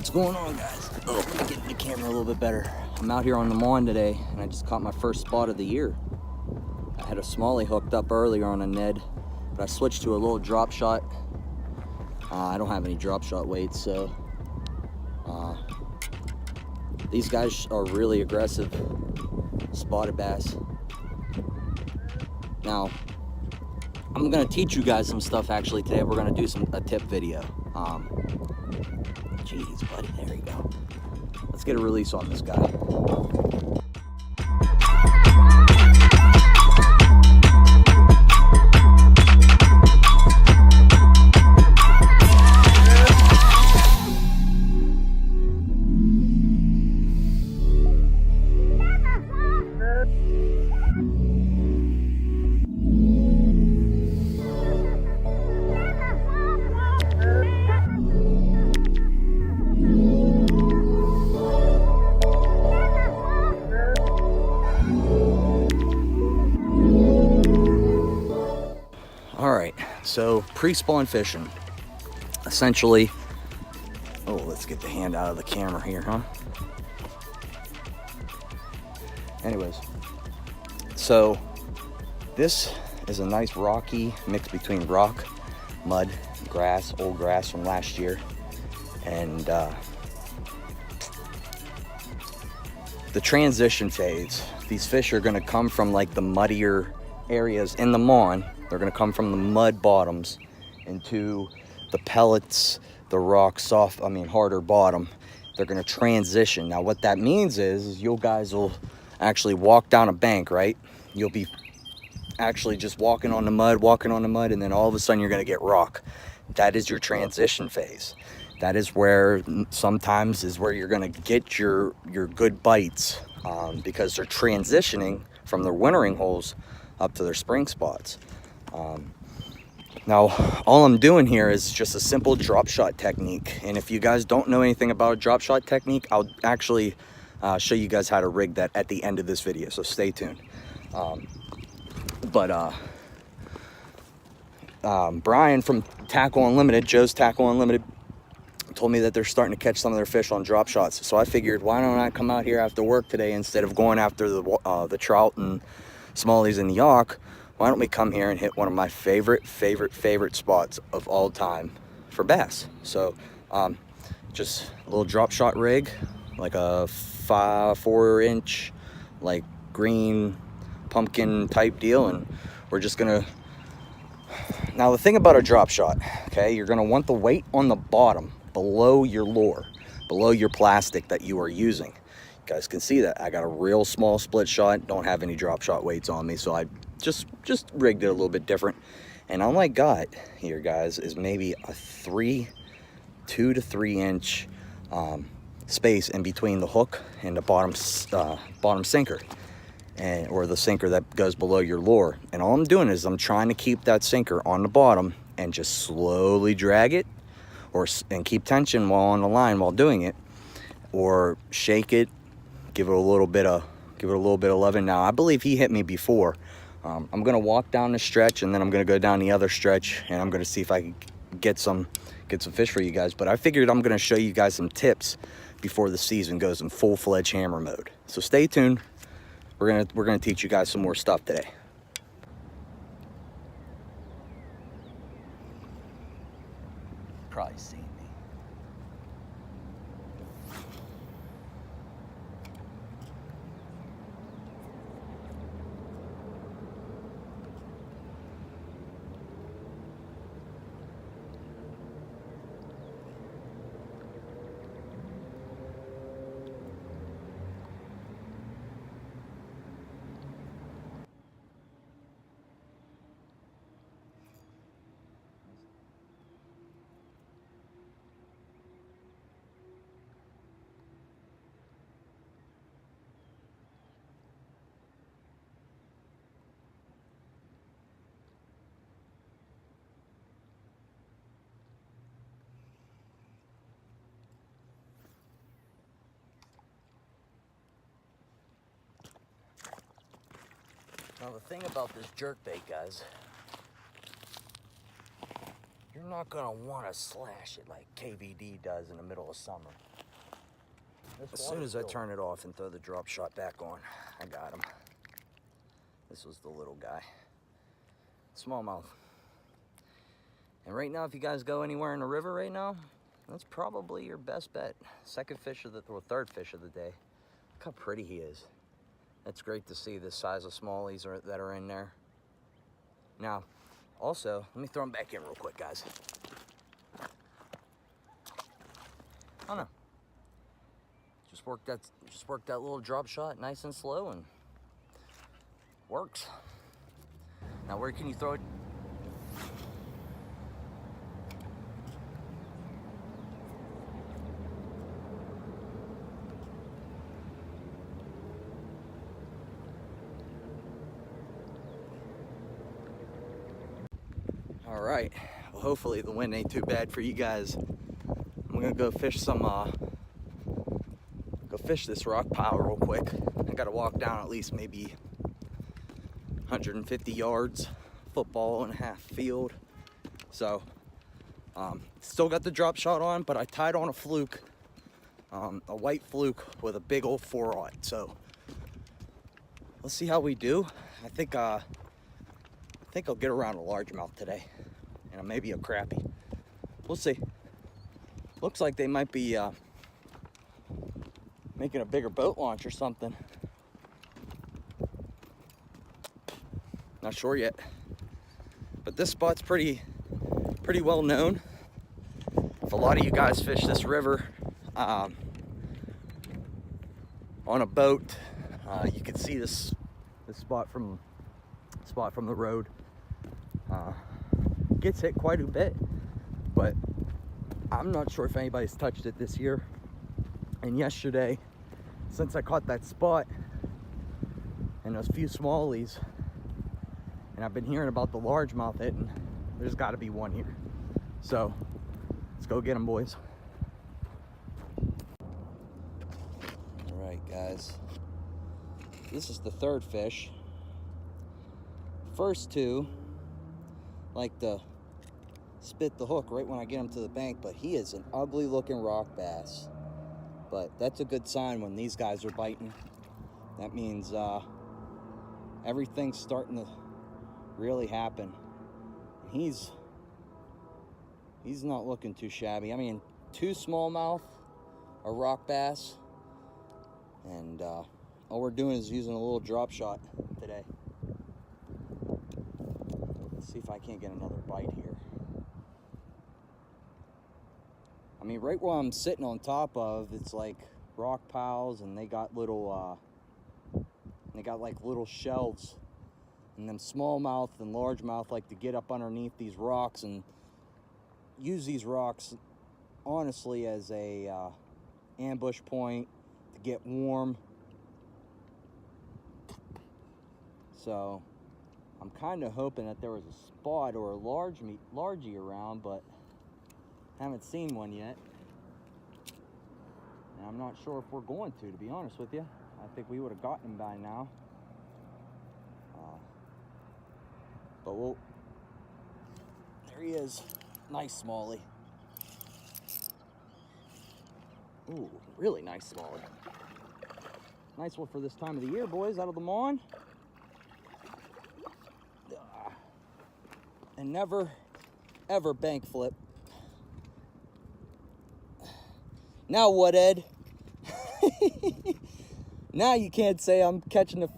What's going on, guys? Oh, let me get the camera a little bit better. I'm out here on the Mon today, and I just caught my first spot of the year. I had a smallie hooked up earlier on a Ned, but I switched to a little drop shot. I don't have any drop shot weights, so these guys are really aggressive spotted bass. Now, I'm gonna teach you guys some stuff actually today. We're gonna do a tip video. Jeez, buddy, there you go. Let's get a release on this guy. All right, so pre-spawn fishing, essentially. Oh, let's get the hand out of the camera here, huh? Anyways, so this is a nice rocky mix between rock, mud, grass, old grass from last year, and the transition phase. These fish are gonna come from like the muddier areas in the Mon. They're gonna come from the mud bottoms into the pellets, the rock, harder bottom. They're gonna transition. Now what that means is you guys will actually walk down a bank, right? You'll be actually just walking on the mud, and then all of a sudden you're gonna get rock. That is your transition phase. That is where sometimes is where you're gonna get your good bites because they're transitioning from their wintering holes up to their spring spots. Now, all I'm doing here is just a simple drop shot technique. And if you guys don't know anything about a drop shot technique, I'll actually show you guys how to rig that at the end of this video, so stay tuned. Brian from Tackle Unlimited, Joe's Tackle Unlimited, told me that they're starting to catch some of their fish on drop shots. So I figured, why don't I come out here after work today instead of going after the trout and smallies in the Yawk? Why don't we come here and hit one of my favorite spots of all time for bass? So just a little drop shot rig, like a 4-inch like green pumpkin type deal, and we're just gonna. Now the thing about a drop shot, okay, you're gonna want the weight on the bottom below your lure, below your plastic that you are using. You guys can see that I got a real small split shot, don't have any drop shot weights on me, so I just rigged it a little bit different. And all I got here, guys, is maybe a 2 to 3 inch space in between the hook and the bottom sinker, or the sinker that goes below your lure. And all I'm doing is I'm trying to keep that sinker on the bottom and just slowly drag it, and keep tension while on the line while doing it, or shake it, give it a little bit of loving. Now I believe he hit me before. I'm gonna walk down the stretch, and then I'm gonna go down the other stretch, and I'm gonna see if I can get some fish for you guys. But I figured I'm gonna show you guys some tips before the season goes in full-fledged hammer mode. So stay tuned. We're gonna teach you guys some more stuff today. Probably seen me. Now the thing about this jerkbait, guys, you're not gonna want to slash it like KVD does in the middle of summer. As soon as I turn it off and throw the drop shot back on, I got him. This was the little guy. Smallmouth. And right now, if you guys go anywhere in the river right now, that's probably your best bet. Second fish of the, or third fish of the day. Look how pretty he is. That's great to see the size of smallies that are in there. Now, also, let me throw them back in real quick, guys. I don't know. Just worked that little drop shot nice and slow and works. Now, where can you throw it? All right, well, hopefully the wind ain't too bad for you guys. I'm gonna go fish fish this rock pile real quick. I gotta walk down at least maybe 150 yards, football and a half field. So, still got the drop shot on, but I tied on a fluke, a white fluke with a big old 4-aught. So, let's see how we do. I think I'll get around a largemouth today, and maybe a crappie. We'll see. Looks like they might be making a bigger boat launch or something. Not sure yet. But this spot's pretty well known. If a lot of you guys fish this river on a boat, you can see this spot from the road. Gets hit quite a bit, but I'm not sure if anybody's touched it this year. And yesterday, since I caught that spot and those few smallies, and I've been hearing about the largemouth hitting, there's got to be one here. So let's go get them, boys. All right, guys. This is the third fish. First two like to spit the hook right when I get him to the bank, but he is an ugly looking rock bass. But that's a good sign when these guys are biting. That means everything's starting to really happen. He's not looking too shabby. I mean, 2 smallmouth, a rock bass, and all we're doing is using a little drop shot today. Let's see if I can't get another bite here. I mean, right where I'm sitting on top of, it's like rock piles, and they got little, like little shelves. And them smallmouth and largemouth like to get up underneath these rocks and use these rocks, honestly, as a ambush point to get warm. So I'm kind of hoping that there was a spot or a largie around, but haven't seen one yet. And I'm not sure if we're going to be honest with you. I think we would have gotten him by now. But there he is. Nice smallie. Ooh, really nice smallie. Nice one for this time of the year, boys, out of the Mon. And never, ever bank flip. Now what, Ed? Now you can't say I'm catching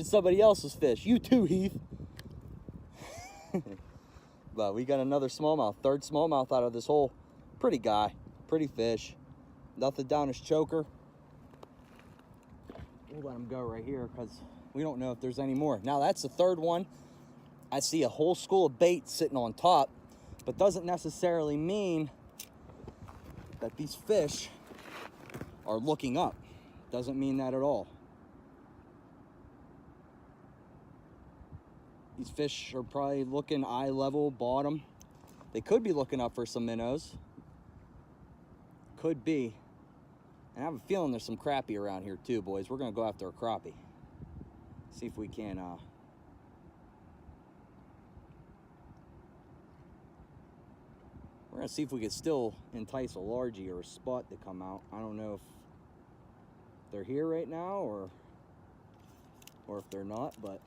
somebody else's fish. You too, Heath. But we got another smallmouth, third smallmouth out of this hole. Pretty guy, pretty fish. Nothing down his choker. We'll let him go right here because we don't know if there's any more. Now that's the third one. I see a whole school of bait sitting on top, but doesn't necessarily mean that these fish are looking up. Doesn't mean that at all. These fish are probably looking eye level, bottom. They could be looking up for some minnows. Could be. And I have a feeling there's some crappie around here too, boys. We're gonna go after a crappie. See if we can we're gonna see if we can still entice a largie or a spot to come out. I don't know if they're here right now or if they're not, but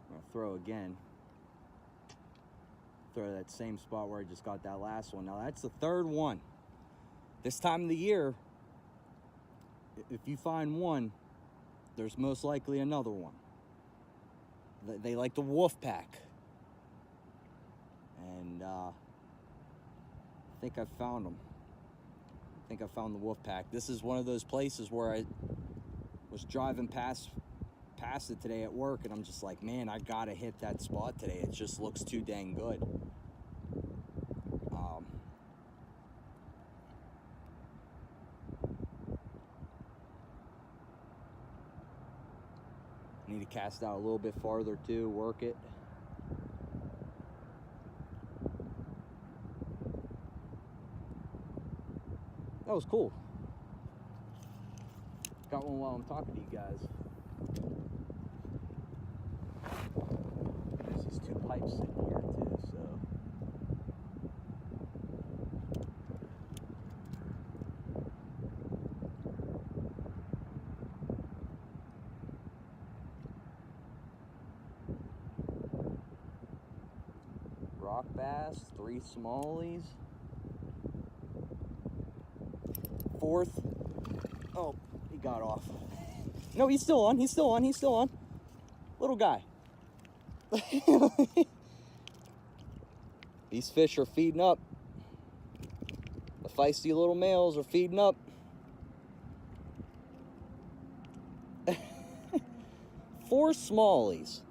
I'm gonna throw again. Throw that same spot where I just got that last one. Now that's the third one. This time of the year, if you find one, there's most likely another one. They like the wolf pack. And I think I found them. I think I found the wolf pack. This is one of those places where I was driving past it today at work, and I'm just like, man, I gotta hit that spot today. It just looks too dang good. Need to cast out a little bit farther too, work it. That was cool. Got one while I'm talking to you guys. There's these two pipes sitting here too, so. Rock bass, 3 smallies. 4th. Oh, he got off. No, he's still on. He's still on. He's still on. Little guy. These fish are feeding up. The feisty little males are feeding up. 4 smallies.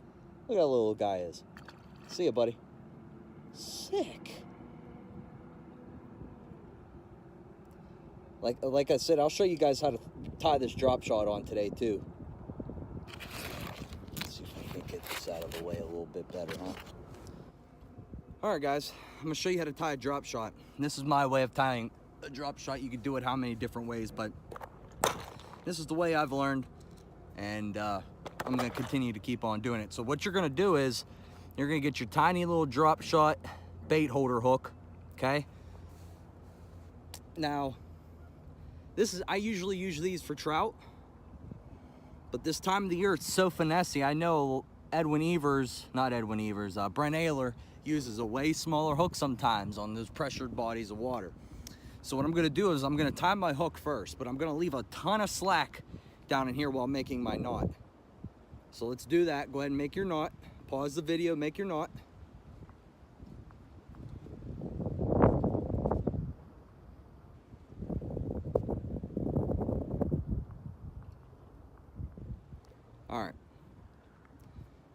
Look how little guy is. See ya, buddy. Sick. Like I said, I'll show you guys how to tie this drop shot on today too. Let's see if I can get this out of the way a little bit better, huh? All right, guys, I'm gonna show you how to tie a drop shot. And this is my way of tying a drop shot. You can do it how many different ways, but this is the way I've learned, and I'm gonna continue to keep on doing it. So what you're gonna do is you're gonna get your tiny little drop shot bait holder hook, okay? Now, I usually use these for trout, but this time of the year it's so finessey. I know Brent Ayler uses a way smaller hook sometimes on those pressured bodies of water. So what I'm gonna do is I'm gonna tie my hook first, but I'm gonna leave a ton of slack down in here while making my knot. So let's do that. Go ahead and make your knot. Pause the video, make your knot. All right.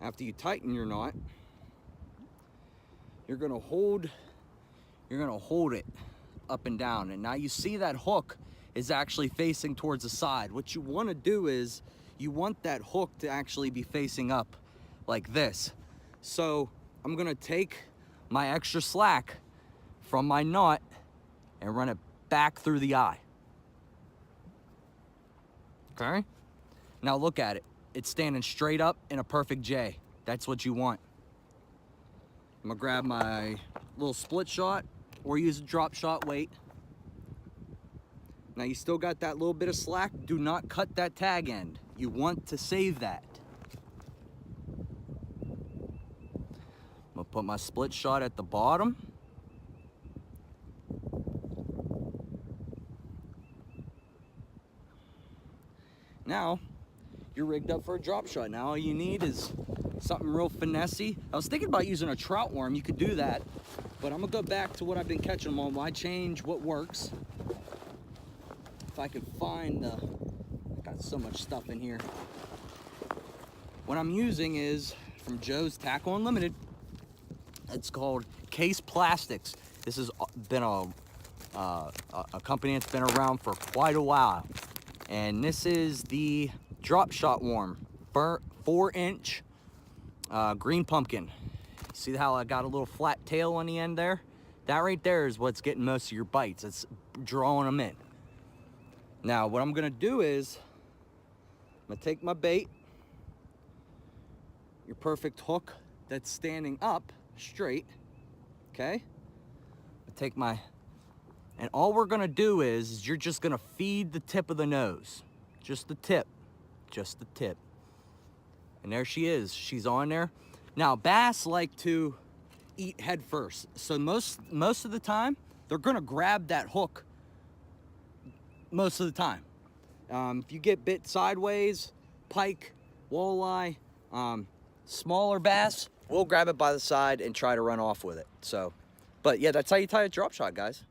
After you tighten your knot, you're gonna hold it up and down. And now you see that hook is actually facing towards the side. What you want to do is you want that hook to actually be facing up like this. So I'm gonna take my extra slack from my knot and run it back through the eye. Okay? Now look at it. It's standing straight up in a perfect J. That's what you want. I'm gonna grab my little split shot or use a drop shot weight. Now you still got that little bit of slack. Do not cut that tag end. You want to save that. I'm gonna put my split shot at the bottom. Now, you're rigged up for a drop shot. Now all you need is something real finessey. I was thinking about using a trout worm. You could do that, but I'm gonna go back to what I've been catching them on. Why change what works? If I could find I got so much stuff in here. What I'm using is from Joe's Tackle Unlimited. It's called Case Plastics. This has been a company that's been around for quite a while. And this is the drop shot worm, 4-inch green pumpkin. See how I got a little flat tail on the end there? That right there is what's getting most of your bites. It's drawing them in. Now what I'm gonna do is I'm gonna take my bait, your perfect hook that's standing up straight, okay? I take my And all we're gonna do is you're just gonna feed the tip of the nose. Just the tip, just the tip. And there she is, she's on there. Now bass like to eat head first. So most of the time, they're gonna grab that hook most of the time. If you get bit sideways, pike, walleye, smaller bass, we'll grab it by the side and try to run off with it. So, but yeah, that's how you tie a drop shot, guys.